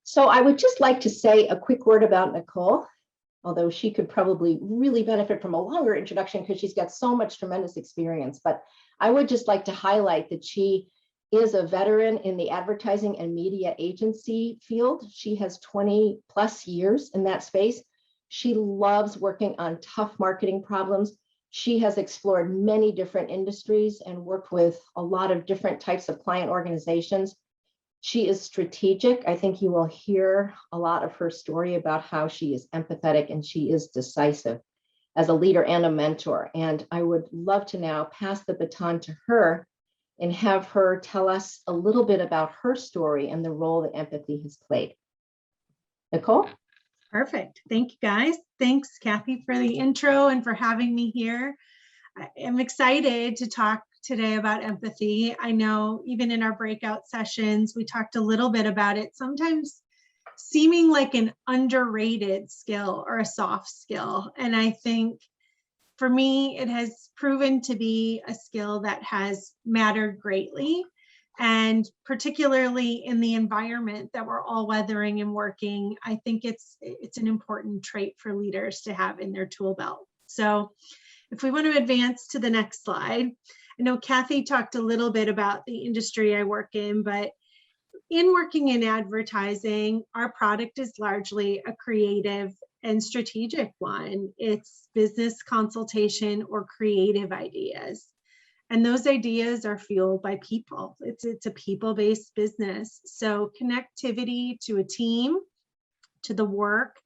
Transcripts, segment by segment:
So I would just like to say a quick word about Nicole, although she could probably really benefit from a longer introduction because she's got so much tremendous experience. But I would just like to highlight that she is a veteran in the advertising and media agency field. She has 20 plus years in that space. She loves working on tough marketing problems. She has explored many different industries and worked with a lot of different types of client organizations. She is strategic. I think you will hear a lot of her story about how she is empathetic and she is decisive as a leader and a mentor. And I would love to now pass the baton to her and have her tell us a little bit about her story and the role that empathy has played. Nicole? Perfect. Thank you, guys. Thanks, Kathy, for the intro and for having me here. I am excited to talk today about empathy. I know even in our breakout sessions, we talked a little bit about it, sometimes seeming like an underrated skill or a soft skill. And I think for me, it has proven to be a skill that has mattered greatly. And particularly in the environment that we're all weathering and working, I think it's an important trait for leaders to have in their tool belt. So if we want to advance to the next slide, I know Kathy talked a little bit about the industry I work in, but in working in advertising, our product is largely a creative and strategic one. It's business consultation or creative ideas. And those ideas are fueled by people. It's a people-based business. So connectivity to a team, to the work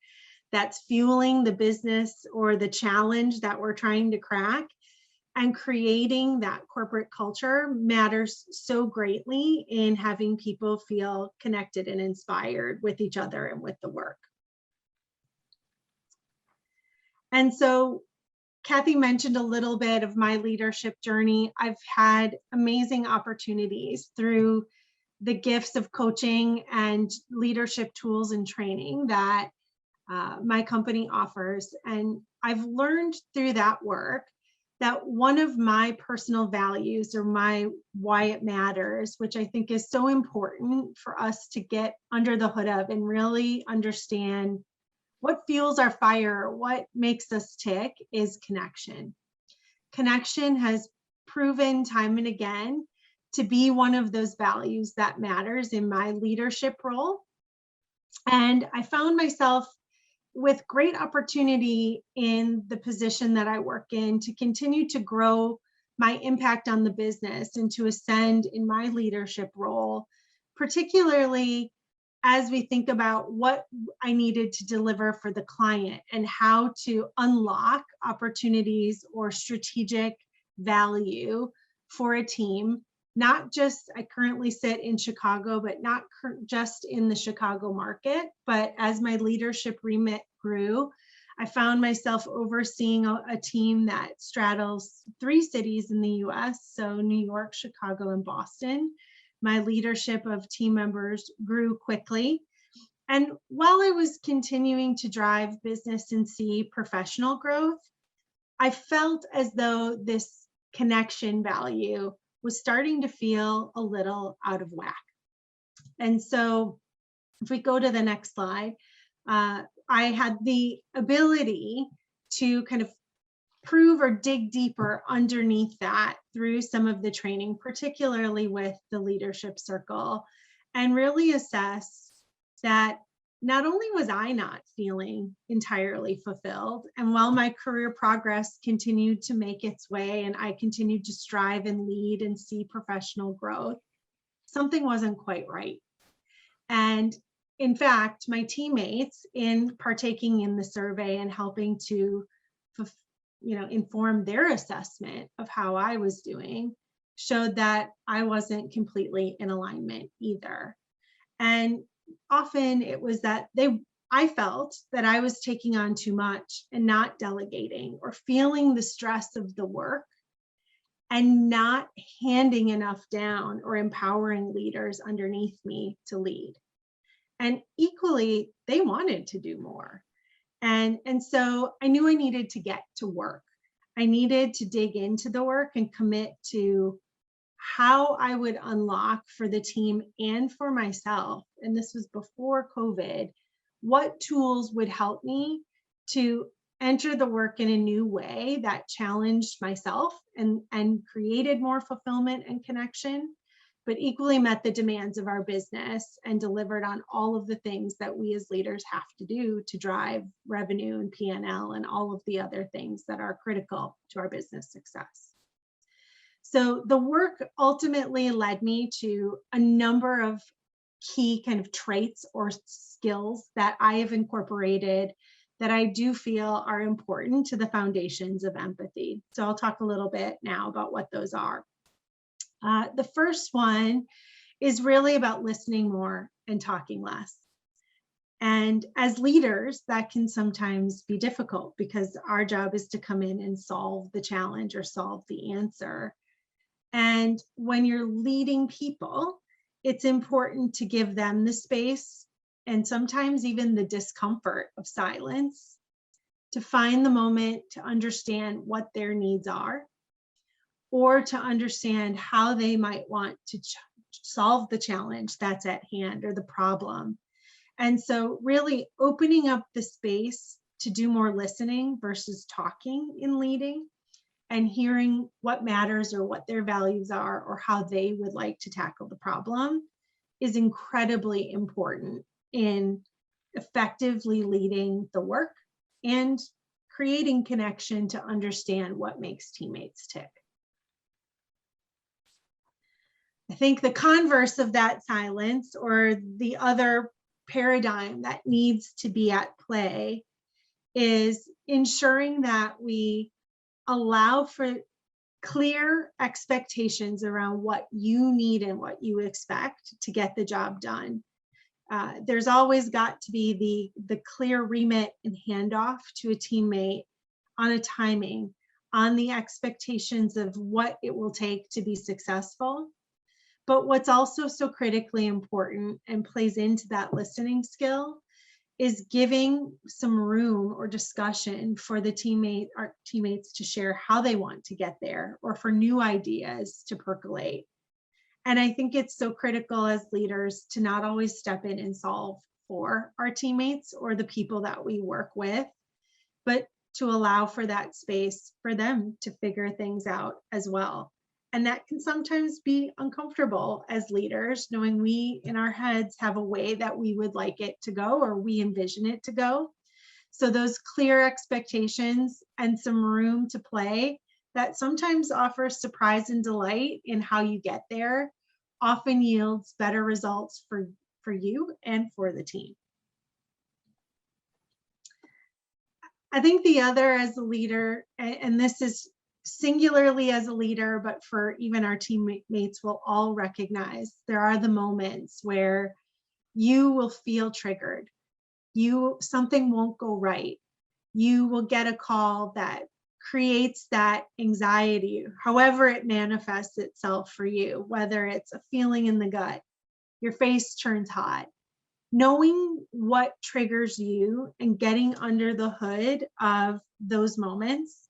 that's fueling the business or the challenge that we're trying to crack, and creating that corporate culture matters so greatly in having people feel connected and inspired with each other and with the work. And so Kathy mentioned a little bit of my leadership journey. I've had amazing opportunities through the gifts of coaching and leadership tools and training that my company offers. And I've learned through that work that one of my personal values, or my why it matters, which I think is so important for us to get under the hood of and really understand what fuels our fire, what makes us tick, is connection. Connection has proven time and again to be one of those values that matters in my leadership role. And I found myself with great opportunity in the position that I work in to continue to grow my impact on the business and to ascend in my leadership role, particularly as we think about what I needed to deliver for the client and how to unlock opportunities or strategic value for a team. Not just, I currently sit in Chicago, but not just in the Chicago market, but as my leadership remit grew, I found myself overseeing a team that straddles 3 cities in the US, so New York, Chicago, and Boston. My leadership of team members grew quickly. And while I was continuing to drive business and see professional growth, I felt as though this connection value was starting to feel a little out of whack. And so if we go to the next slide, I had the ability to kind of prove or dig deeper underneath that through some of the training, particularly with the leadership circle, and really assess that not only was I not feeling entirely fulfilled, and while my career progress continued to make its way and I continued to strive and lead and see professional growth, something wasn't quite right. And in fact, my teammates, in partaking in the survey and helping to inform their assessment of how I was doing, showed that I wasn't completely in alignment either. And often it was that I felt that I was taking on too much and not delegating, or feeling the stress of the work and not handing enough down or empowering leaders underneath me to lead. And equally, they wanted to do more. And so I knew I needed to get to work. I needed to dig into the work and commit to how I would unlock for the team and for myself, and this was before COVID, what tools would help me to enter the work in a new way that challenged myself and created more fulfillment and connection, but equally met the demands of our business and delivered on all of the things that we as leaders have to do to drive revenue and P&L and all of the other things that are critical to our business success. So the work ultimately led me to a number of key kind of traits or skills that I have incorporated that I do feel are important to the foundations of empathy. So I'll talk a little bit now about what those are. The first one is really about listening more and talking less. And as leaders, that can sometimes be difficult because our job is to come in and solve the challenge or solve the answer. And when you're leading people, it's important to give them the space and sometimes even the discomfort of silence to find the moment to understand what their needs are, or to understand how they might want to solve the challenge that's at hand or the problem. And so really opening up the space to do more listening versus talking in leading, and hearing what matters or what their values are or how they would like to tackle the problem is incredibly important in effectively leading the work and creating connection to understand what makes teammates tick. I think the converse of that silence, or the other paradigm that needs to be at play, is ensuring that we allow for clear expectations around what you need and what you expect to get the job done. There's always got to be the clear remit and handoff to a teammate on a timing, on the expectations of what it will take to be successful. But what's also so critically important and plays into that listening skill is giving some room or discussion for our teammates to share how they want to get there, or for new ideas to percolate. And I think it's so critical as leaders to not always step in and solve for our teammates or the people that we work with, but to allow for that space for them to figure things out as well. And that can sometimes be uncomfortable as leaders, knowing we in our heads have a way that we would like it to go, or we envision it to go. So those clear expectations and some room to play that sometimes offers surprise and delight in how you get there often yields better results for you and for the team. I think the other as a leader, and this is singularly as a leader, but for even our teammates will all recognize, there are the moments where you will feel triggered. Something won't go right. You will get a call that creates that anxiety, however it manifests itself for you, whether it's a feeling in the gut, your face turns hot. Knowing what triggers you and getting under the hood of those moments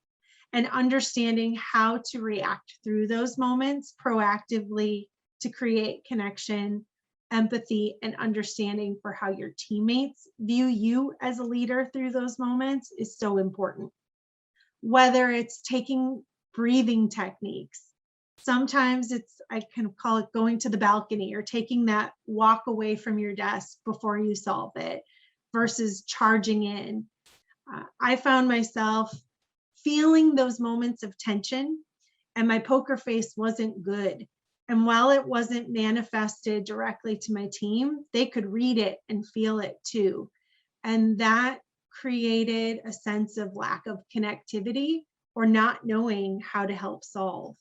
and understanding how to react through those moments proactively to create connection, empathy, and understanding for how your teammates view you as a leader through those moments is so important. Whether it's taking breathing techniques, sometimes I kind of call it going to the balcony, or taking that walk away from your desk before you solve it versus charging in. I found myself feeling those moments of tension, and my poker face wasn't good. And while it wasn't manifested directly to my team, they could read it and feel it too. And that created a sense of lack of connectivity or not knowing how to help solve.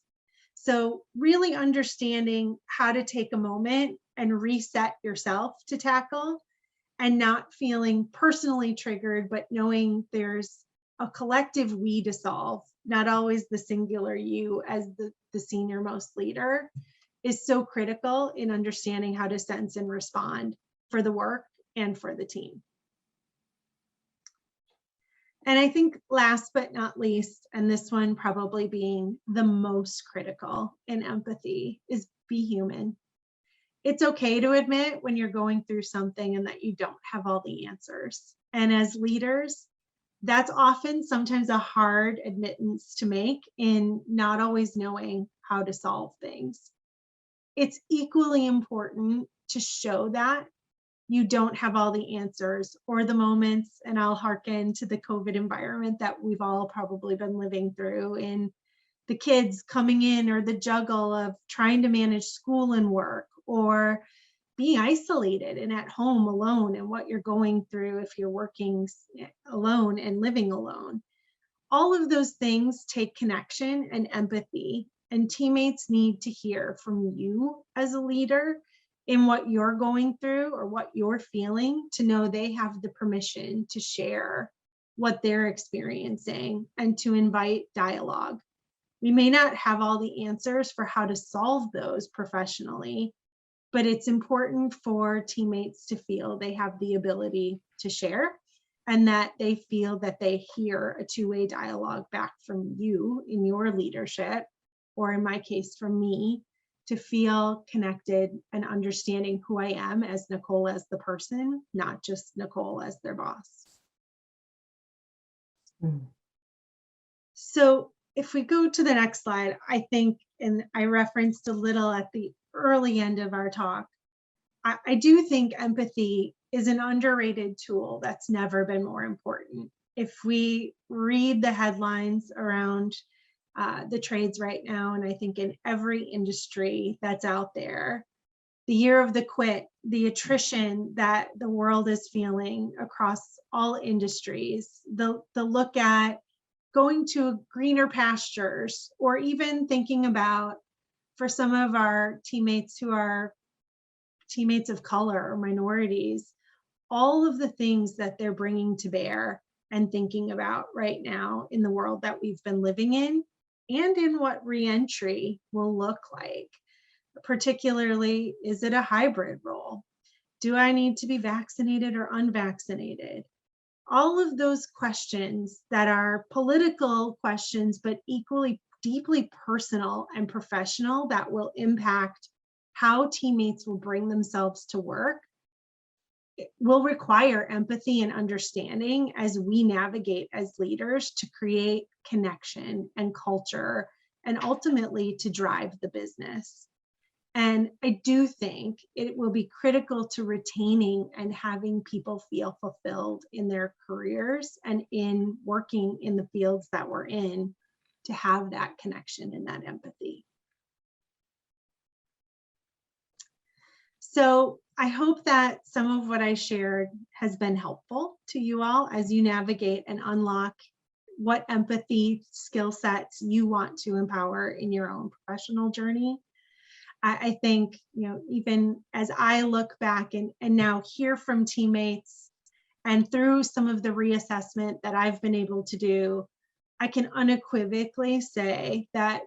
So really understanding how to take a moment and reset yourself to tackle, and not feeling personally triggered, but knowing there's a collective we to solve, not always the singular you as the senior most leader, is so critical in understanding how to sense and respond for the work and for the team. And I think last but not least, and this one probably being the most critical in empathy, is be human. It's okay to admit when you're going through something and that you don't have all the answers. And as leaders, that's often sometimes a hard admittance to make in not always knowing how to solve things. It's equally important to show that you don't have all the answers or the moments, and I'll hearken to the COVID environment that we've all probably been living through, in the kids coming in, or the juggle of trying to manage school and work, or being isolated and at home alone, and what you're going through if you're working alone and living alone. All of those things take connection and empathy, and teammates need to hear from you as a leader in what you're going through or what you're feeling, to know they have the permission to share what they're experiencing and to invite dialogue. We may not have all the answers for how to solve those professionally, but it's important for teammates to feel they have the ability to share, and that they feel that they hear a two-way dialogue back from you in your leadership, or in my case, from me, to feel connected and understanding who I am as Nicole, as the person, not just Nicole as their boss. So if we go to the next slide, I think, and I referenced a little at the early end of our talk, I do think empathy is an underrated tool that's never been more important. If we read the headlines around the trades right now, and I think in every industry that's out there, the year of the quit, the attrition that the world is feeling across all industries, the look at going to greener pastures, or even thinking about, for some of our teammates who are teammates of color or minorities, all of the things that they're bringing to bear and thinking about right now in the world that we've been living in, and in what reentry will look like. Particularly, is it a hybrid role? Do I need to be vaccinated or unvaccinated? All of those questions that are political questions, but equally deeply personal and professional, that will impact how teammates will bring themselves to work, will require empathy and understanding as we navigate as leaders to create connection and culture, and ultimately to drive the business. And I do think it will be critical to retaining and having people feel fulfilled in their careers and in working in the fields that we're in, to have that connection and that empathy. So I hope that some of what I shared has been helpful to you all as you navigate and unlock what empathy skill sets you want to empower in your own professional journey. I think, even as I look back and now hear from teammates, and through some of the reassessment that I've been able to do, I can unequivocally say that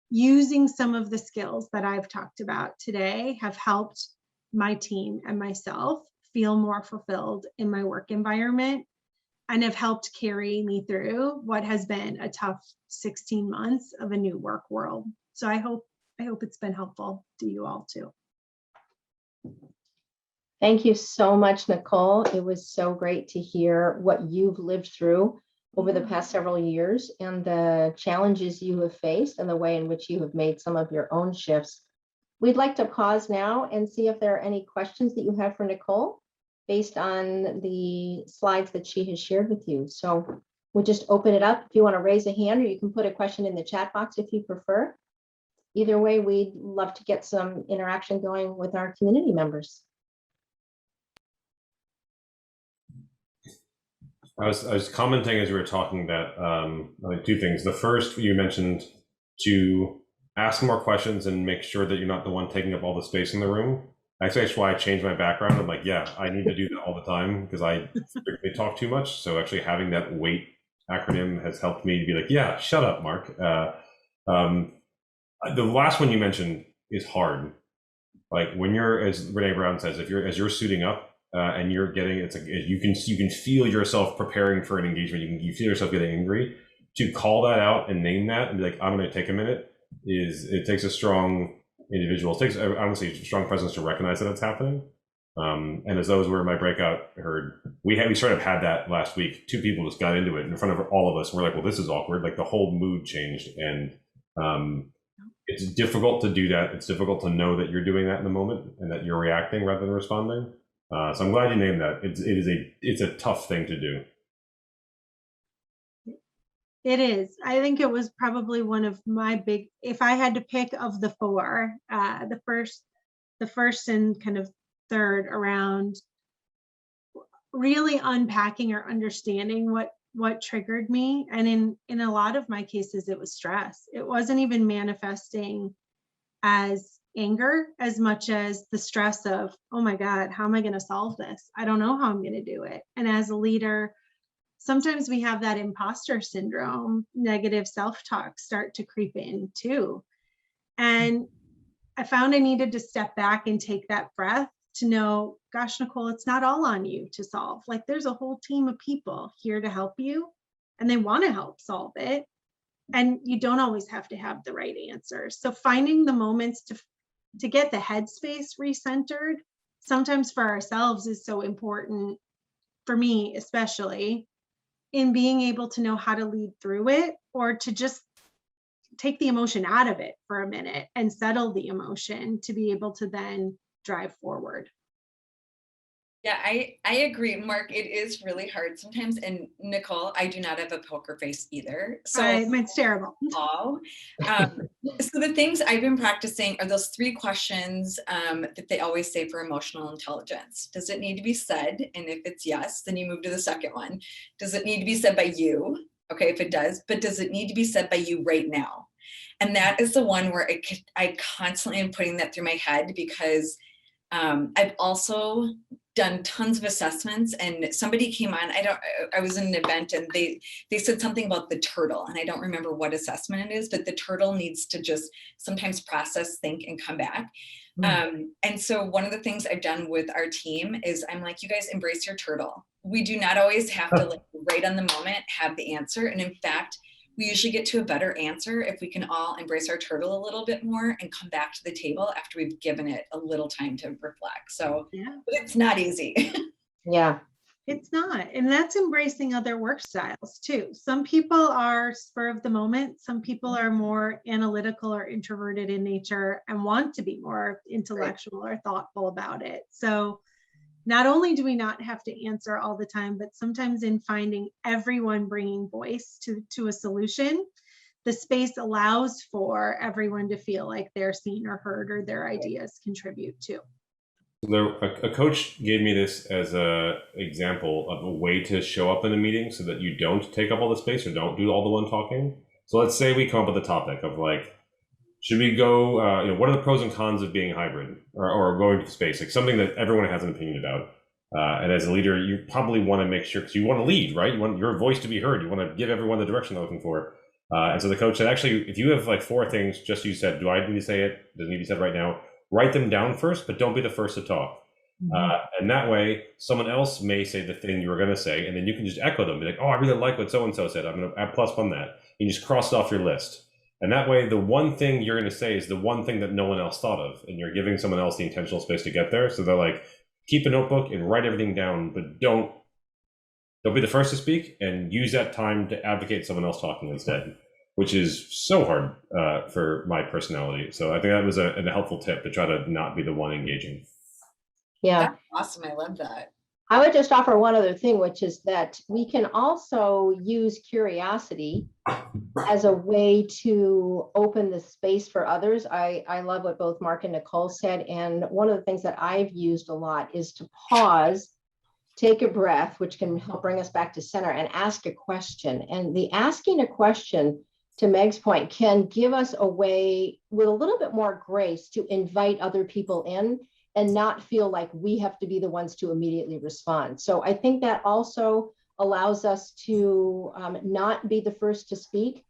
using some of the skills that I've talked about today have helped my team and myself feel more fulfilled in my work environment, and have helped carry me through what has been a tough 16 months of a new work world. So I hope it's been helpful to you all too. Thank you so much, Nicole. It was so great to hear what you've lived through over the past several years, and the challenges you have faced, and the way in which you have made some of your own shifts. We'd like to pause now and see if there are any questions that you have for Nicole based on the slides that she has shared with you. So we'll just open it up. If you want to raise a hand, or you can put a question in the chat box if you prefer. Either way, we'd love to get some interaction going with our community members. I was commenting as we were talking that like two things. The first, you mentioned to ask more questions and make sure that you're not the one taking up all the space in the room. That's why I changed my background. I'm like, yeah, I need to do that all the time because I frequently talk too much. So actually having that WAIT acronym has helped me to be like, yeah, shut up, Mark. The last one you mentioned is hard. Like when you're, as Renee Brown says, as you're suiting up, and you're getting, it's like you can feel yourself preparing for an engagement. You feel yourself getting angry. To call that out and name that and be like, I'm going to take a minute, it takes a strong individual. It takes honestly a strong presence to recognize that it's happening. And as those were my breakout heard, we sort of had that last week. 2 people just got into it in front of all of us. We're like, well, this is awkward. Like the whole mood changed, and it's difficult to do that. It's difficult to know that you're doing that in the moment and that you're reacting rather than responding. So I'm glad you named that. It's a tough thing to do. It is. I think it was probably one of my big, if I had to pick of the 4, the first and kind of third around really unpacking or understanding what triggered me. And in a lot of my cases, it was stress. It wasn't even manifesting as anger as much as the stress of, oh my God, how am I going to solve this? I don't know how I'm going to do it. And as a leader, sometimes we have that imposter syndrome, negative self-talk start to creep in too. And I found I needed to step back and take that breath to know, gosh, Nicole, it's not all on you to solve. Like there's a whole team of people here to help you and they want to help solve it. And you don't always have to have the right answers. So finding the moments to get the headspace recentered, sometimes for ourselves is so important, for me especially, in being able to know how to lead through it or to just take the emotion out of it for a minute and settle the emotion to be able to then drive forward. Yeah, I agree, Mark. It is really hard sometimes. And Nicole, I do not have a poker face either. So It's terrible. So the things I've been practicing are those 3 questions that they always say for emotional intelligence. Does it need to be said? And if it's yes, then you move to the second one. Does it need to be said by you? Okay, if it does, but does it need to be said by you right now? And that is the one where I constantly am putting that through my head because I've also done tons of assessments, and somebody came on, I was in an event and they said something about the turtle, and I don't remember what assessment it is, but the turtle needs to just sometimes process, think, and come back. And so one of the things I've done with our team is I'm like, you guys embrace your turtle. We do not always have to like right on the moment have the answer. And in fact, we usually get to a better answer if we can all embrace our turtle a little bit more and come back to the table after we've given it a little time to reflect. So yeah. But it's not easy. Yeah. It's not. And that's embracing other work styles too. Some people are spur of the moment. Some people are more analytical or introverted in nature and want to be more intellectual or thoughtful about it. So not only do we not have to answer all the time, but sometimes in finding everyone bringing voice to a solution, the space allows for everyone to feel like they're seen or heard or their ideas contribute too. A coach gave me this as an example of a way to show up in a meeting so that you don't take up all the space or don't do all the one talking. So let's say we come up with a topic of like, should we go, what are the pros and cons of being hybrid or going to space? Like something that everyone has an opinion about. And as a leader, you probably want to make sure, because you want to lead, right? You want your voice to be heard. You want to give everyone the direction they're looking for. And so the coach said, actually, if you have like 4 things, just you said, do I need to say it? Does it need to be said right now? Write them down first, but don't be the first to talk. And that way, someone else may say the thing you were going to say, and then you can just echo them. Be like, oh, I really like what so-and-so said. I'm going to add +1 that. You just cross it off your list. And that way, the one thing you're going to say is the one thing that no one else thought of. And you're giving someone else the intentional space to get there. So they're like, keep a notebook and write everything down, but don't be the first to speak, and use that time to advocate someone else talking instead, which is so hard for my personality. So I think that was a helpful tip to try to not be the one engaging. Yeah. That's awesome. I love that. I would just offer one other thing, which is that we can also use curiosity as a way to open the space for others. I love what both Mark and Nicole said. And one of the things that I've used a lot is to pause, take a breath, which can help bring us back to center, and ask a question. And the asking a question, to Meg's point, can give us a way with a little bit more grace to invite other people in and not feel like we have to be the ones to immediately respond. So I think that also allows us to not be the first to speak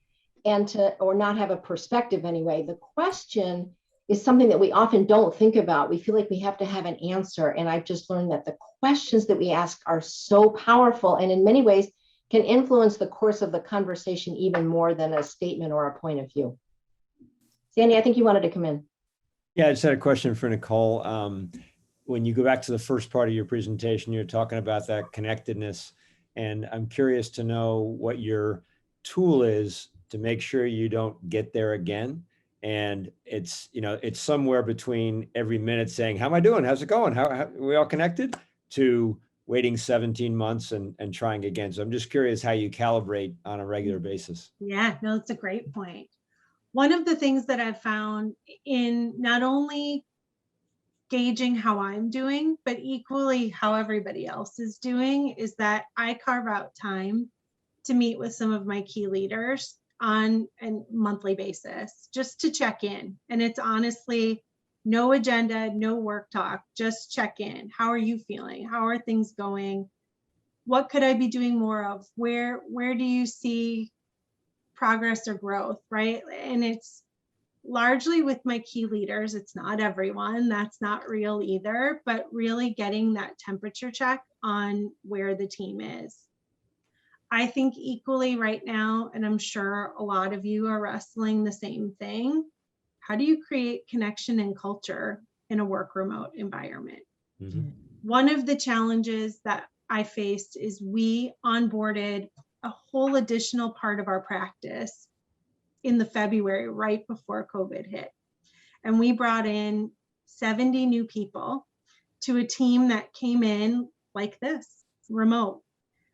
and or not have a perspective anyway. The question is something that we often don't think about. We feel like we have to have an answer. And I've just learned that the questions that we ask are so powerful and in many ways can influence the course of the conversation even more than a statement or a point of view. Sandy, I think you wanted to come in. Yeah, I just had a question for Nicole. When you go back to the first part of your presentation, you're talking about that connectedness. And I'm curious to know what your tool is to make sure you don't get there again. And it's, you know, it's somewhere between every minute saying, how am I doing? How's it going? How are we all connected? To waiting 17 months and trying again. So I'm just curious how you calibrate on a regular basis. Yeah, no, it's a great point. One of the things that I've found in not only gauging how I'm doing, but equally how everybody else is doing, is that I carve out time to meet with some of my key leaders on a monthly basis, just to check in. And it's honestly no agenda, no work talk, just check in. How are you feeling? How are things going? What could I be doing more of? Where do you see progress or growth, right? And it's largely with my key leaders. It's not everyone, that's not real either, but really getting that temperature check on where the team is. I think equally right now, and I'm sure a lot of you are wrestling the same thing, how do you create connection and culture in a work remote environment? Mm-hmm. One of the challenges that I faced is we onboarded a whole additional part of our practice in the February, right before COVID hit. And we brought in 70 new people to a team that came in like this, remote.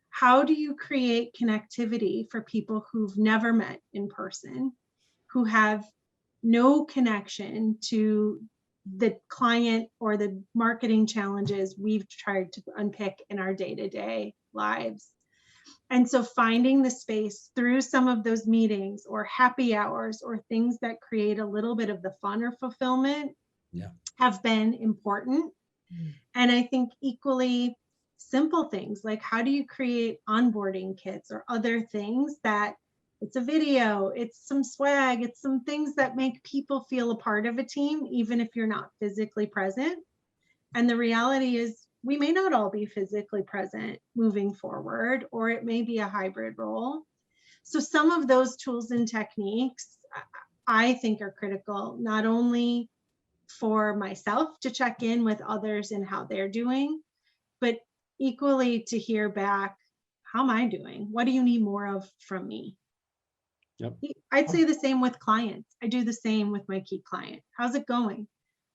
How do you create connectivity for people who've never met in person, who have no connection to the client or the marketing challenges we've tried to unpick in our day-to-day lives? And so finding the space through some of those meetings or happy hours or things that create a little bit of the fun or fulfillment have been important. And I think equally simple things like, how do you create onboarding kits or other things that it's a video, it's some swag, it's some things that make people feel a part of a team, even if you're not physically present. And the reality is we may not all be physically present moving forward, or it may be a hybrid role. So some of those tools and techniques I think are critical, not only for myself to check in with others and how they're doing, but equally to hear back, how am I doing? What do you need more of from me? Yep. I'd say the same with clients. I do the same with my key client. How's it going?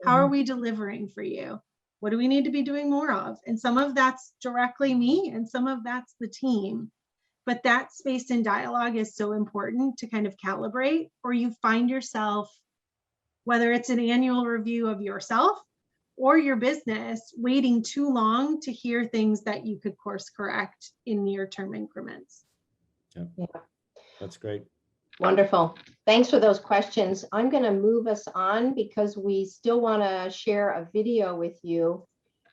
How are we delivering for you? What do we need to be doing more of? And some of that's directly me and some of that's the team. But that space and dialogue is so important to kind of calibrate, or you find yourself, whether it's an annual review of yourself or your business, waiting too long to hear things that you could course correct in near-term increments. Yep. Yeah. That's great. Wonderful. Thanks for those questions. I'm going to move us on because we still want to share a video with you.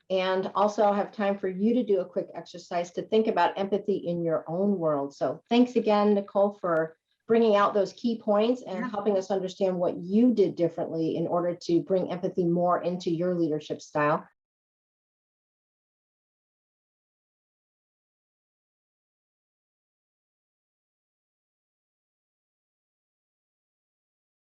And also I'll have time for you to do a quick exercise to think about empathy in your own world. So thanks again, Nicole, for bringing out those key points and helping us understand what you did differently in order to bring empathy more into your leadership style.